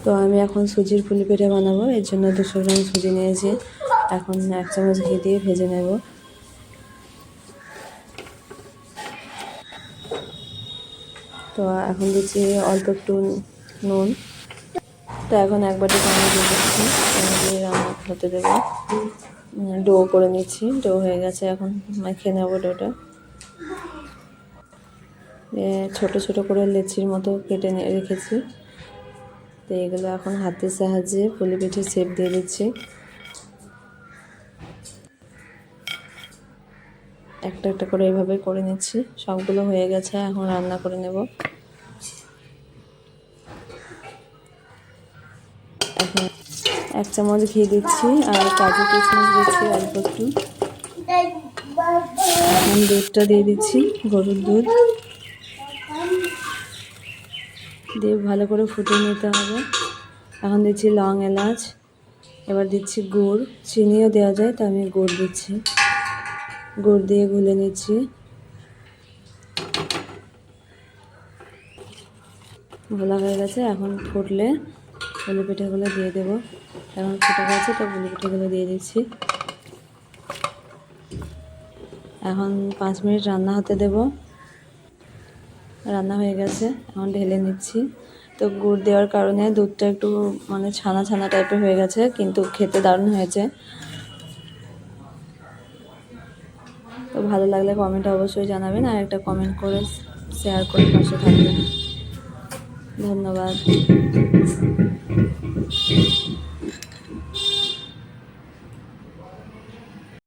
তো আমি এখন সুজির পুলি পিঠে বানাবো, এর জন্য 200 গ্রাম সুজি নিয়েছি। এখন 1 চামচ ঘি দিয়ে ভেজে নেব। তো এখন দিচ্ছি অল্প একটু নুন। তো এখন 1 বাটি পানি দিয়ে দিচ্ছি, পানি দিয়ে রান্না হতে দেবো। ডো করে নিচ্ছি, ডো হয়ে গেছে, এখন মেখে নেব ডোটা। ছোট ছোট করে লেচির মতো কেটে রেখেছি। তো এগুলো এখন হাতের সাহায্যে পুলি পিঠে শেপ দিয়ে দিচ্ছি। একটা একটা করে এইভাবে করে নিচ্ছি। সবগুলো হয়ে গেছে, এখন রান্না করে নেব। এখন 1 চামচ ঘি দিচ্ছি আর কাজু কিশমিশ দিচ্ছি অল্প একটু। এখন দুধটা দিয়ে দিচ্ছি, গরুর দুধ দিয়ে ভালো করে ফুটিয়ে নিতে হবে। এখন দিচ্ছি লং এলাচ, এবার দিচ্ছি গুড়, চিনিও দেওয়া যায়, তো আমি গুড় দিচ্ছি। গুড় দিয়ে গুলে নিচ্ছি। গোলা হয়ে গেছে, এখন ফুটলে পুলি পিঠেগুলো দিয়ে দেবো। এখন ফুটে গেছে, তো পুলি পিঠেগুলো দিয়ে দিচ্ছি। এখন 5 মিনিট রান্না হতে দেব। রান্না হয়ে গেছে, এখন ঢেলে নিচ্ছি। তো গুড় দেওয়ার কারণে দুধটা একটু মানে ছানা ছানা টাইপের হয়ে গেছে, কিন্তু খেতে দারুণ হয়েছে। তো ভালো লাগলে কমেন্টে অবশ্যই জানাবেন, আর একটা কমেন্ট করে শেয়ার করে পাশে থাকবেন। ধন্যবাদ।